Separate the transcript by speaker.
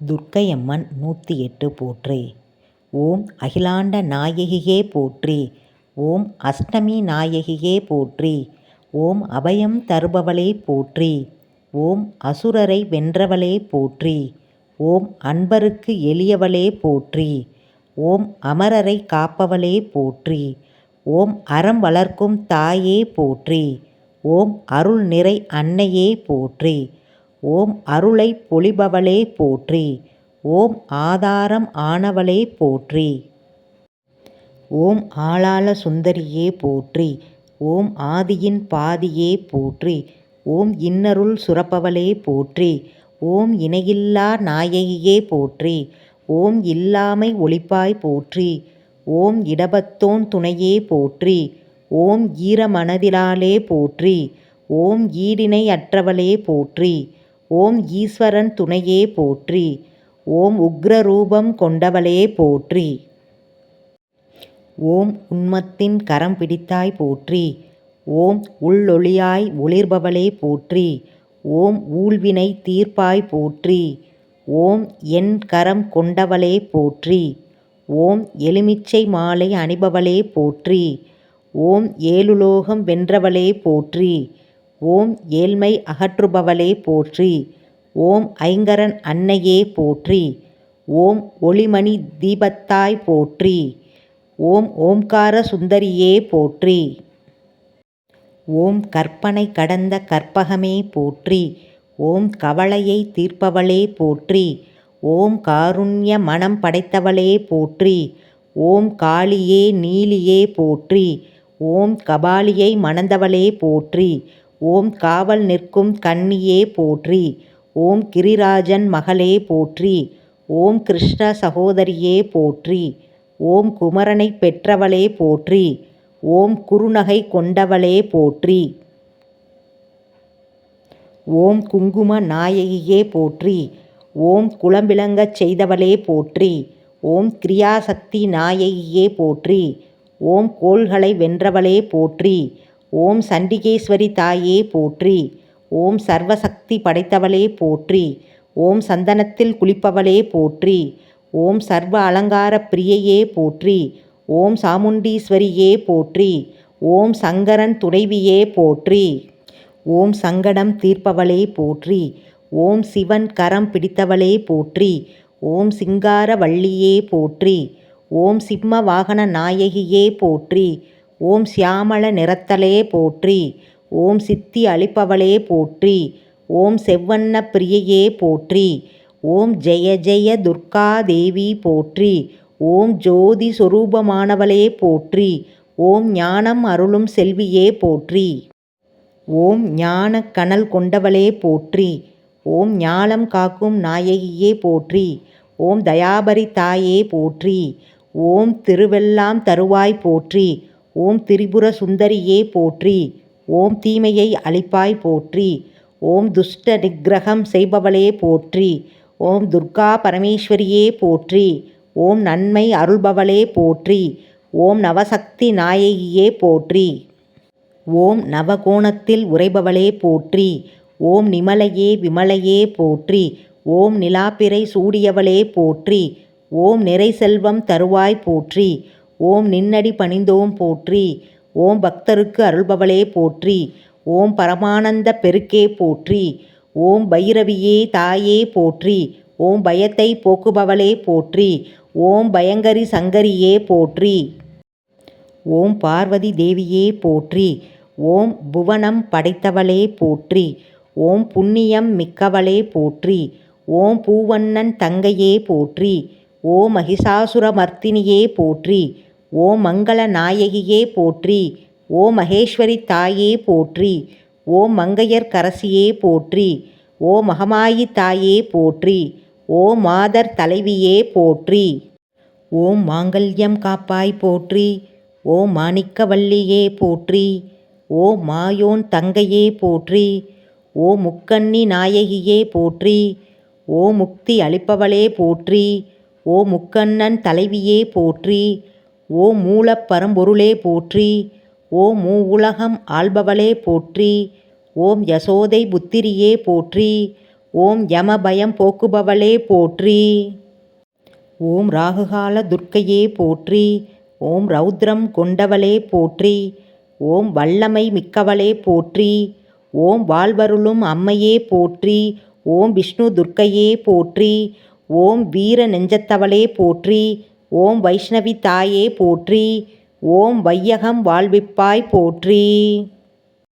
Speaker 1: துர்க்கையம்மன் 108 போற்றி. ஓம் அகிலாண்ட நாயகியே போற்றி. ஓம் அஷ்டமி நாயகியே போற்றி. ஓம் அபயம் தருபவளே போற்றி. ஓம் அசுரரை வென்றவளே போற்றி. ஓம் அன்பருக்கு எளியவளே போற்றி. ஓம் அமரரை காப்பவளே போற்றி. ஓம் அறம் வளர்க்கும் தாயே போற்றி. ஓம் அருள் நிறை அன்னையே போற்றி. ஓம் அருளை பொழிபவளே போற்றி. ஓம் ஆதாரம் ஆனவளே போற்றி. ஓம் ஆளாள சுந்தரியே போற்றி. ஓம் ஆதியின் பாதியே போற்றி. ஓம் இன்னருள் சுரப்பவளே போற்றி. ஓம் இணையில்லா நாயகியே போற்றி. ஓம் இல்லாமை ஒளிப்பாய் போற்றி. ஓம் இடபத்தோன் துணையே போற்றி. ஓம் ஈரமனதிலாளே போற்றி. ஓம் ஈடிணை அற்றவளே போற்றி. ஓம் ஈஸ்வரன் துணையே போற்றி. ஓம் உக்ரரூபம் கொண்டவளே போற்றி. ஓம் உன்மத்தின் கரம் பிடித்தாய் போற்றி. ஓம் உள்ளொளியாய் ஒளிர்பவளே போற்றி. ஓம் ஊழ்வினை தீர்ப்பாய் போற்றி. ஓம் என் கரம் கொண்டவளே போற்றி. ஓம் எலுமிச்சை மாலை அணிபவளே போற்றி. ஓம் ஏழுலோகம் வென்றவளே போற்றி. ஓம் ஏழ்மை அகற்றுபவளே போற்றி. ஓம் ஐங்கரன் அன்னையே போற்றி. ஓம் ஒளிமணி தீபத்தாய் போற்றி. ஓம் ஓம்கார சுந்தரியே போற்றி. ஓம் கற்பனை கடந்த கற்பகமே போற்றி. ஓம் கவலையை தீர்ப்பவளே போற்றி. ஓம் காருண்ய மனம் படைத்தவளே போற்றி. ஓம் காளியே நீலியே போற்றி. ஓம் கபாலியை மணந்தவளே போற்றி. ஓம் காவல் நிற்கும் கன்னியே போற்றி. ஓம் கிரிராஜன் மகளே போற்றி. ஓம் கிருஷ்ண சகோதரியே போற்றி. ஓம் குமரனை பெற்றவளே போற்றி. ஓம் குறுநகை கொண்டவளே போற்றி. ஓம் குங்கும நாயகியே போற்றி. ஓம் குளம்பிளங்கச் செய்தவளே போற்றி. ஓம் கிரியாசக்தி நாயகியே போற்றி. ஓம் கோள்களை வென்றவளே போற்றி. ஓம் சண்டிகேஸ்வரி தாயே போற்றி. ஓம் சர்வசக்தி படைத்தவளே போற்றி. ஓம் சந்தனத்தில் குளிப்பவளே போற்றி. ஓம் சர்வ அலங்கார பிரியையே போற்றி. ஓம் சாமுண்டீஸ்வரியே போற்றி. ஓம் சங்கரன் துணைவியே போற்றி. ஓம் சங்கடம் தீர்ப்பவளே போற்றி. ஓம் சிவன் கரம் பிடித்தவளே போற்றி. ஓம் சிங்கார வள்ளியே போற்றி. ஓம் சிம்ம வாகன நாயகியே போற்றி. ஓம் சியாமள நிறத்தலே போற்றி. ஓம் சித்தி அளிப்பவளே போற்றி. ஓம் செவ்வண்ண பிரியையே போற்றி. ஓம் ஜெய ஜெய துர்கா தேவி போற்றி. ஓம் ஜோதி சொரூபமானவளே போற்றி. ஓம் ஞானம் அருளும் செல்வியே போற்றி. ஓம் ஞான கனல் கொண்டவளே போற்றி. ஓம் ஞாலம் காக்கும் நாயகியே போற்றி. ஓம் தயாபரி தாயே போற்றி. ஓம் திருவெல்லாம் தருவாய் போற்றி. ஓம் திரிபுர சுந்தரியே போற்றி. ஓம் தீமையை அழிப்பாய் போற்றி. ஓம் துஷ்ட நிக்கிரகம் செய்பவளே போற்றி. ஓம் துர்கா பரமேஸ்வரியே போற்றி. ஓம் நன்மை அருள்பவளே போற்றி. ஓம் நவசக்தி நாயகியே போற்றி. ஓம் நவகோணத்தில் உறைபவளே போற்றி. ஓம் நிமலையே விமலையே போற்றி. ஓம் நிலாப்பிறை சூடியவளே போற்றி. ஓம் நிறை செல்வம் தருவாய் போற்றி. ஓம் நின்னடி பணிந்தோம் போற்றி. ஓம் பக்தருக்கு அருள்பவளே போற்றி. ஓம் பரமானந்த பெருக்கே போற்றி. ஓம் பைரவியே தாயே போற்றி. ஓம் பயத்தை போக்குபவளே போற்றி. ஓம் பயங்கரி சங்கரியே போற்றி. ஓம் பார்வதி தேவியே போற்றி. ஓம் புவனம் படைத்தவளே போற்றி. ஓம் புண்ணியம் மிக்கவளே போற்றி. ஓம் பூவண்ணன் தங்கையே போற்றி. ஓம் மகிஷாசுரமர்த்தினியே போற்றி. ஓம் மங்கள நாயகியே போற்றி. ஓம் மகேஸ்வரி தாயே போற்றி. ஓம் மங்கையர் கரசியே போற்றி. ஓம் மகமாயி தாயே போற்றி. ஓம் மாதர் தலைவியே போற்றி. ஓம் மாங்கல்யம் காப்பாய் போற்றி. ஓம் மாணிக்கவல்லியே போற்றி. ஓம் மாயோன் தங்கையே போற்றி. ஓம் முக்கண்ணி நாயகியே போற்றி. ஓம் முக்தி அளிப்பவளே போற்றி. ஓம் முக்கண்ணன் தலைவியே போற்றி. ஓம் மூலப் பரம்பொருளே போற்றி. ஓம் மூவுலகம் ஆள்பவளே போற்றி. ஓம் யசோதை புத்திரியே போற்றி. ஓம் யமபயம் போக்குபவளே போற்றி. ஓம் ராகுகால துர்க்கையே போற்றி. ஓம் ரௌத்ரம் கொண்டவளே போற்றி. ஓம் வல்லமை மிக்கவளே போற்றி. ஓம் வாழ்வருளும் அம்மையே போற்றி. ஓம் விஷ்ணு துர்க்கையே போற்றி. ஓம் வீர நெஞ்சத்தவளே போற்றி. ஓம் வைஷ்ணவி தாயே போற்றி. ஓம் வையகம் வாழ்விப்பாய் போற்றி.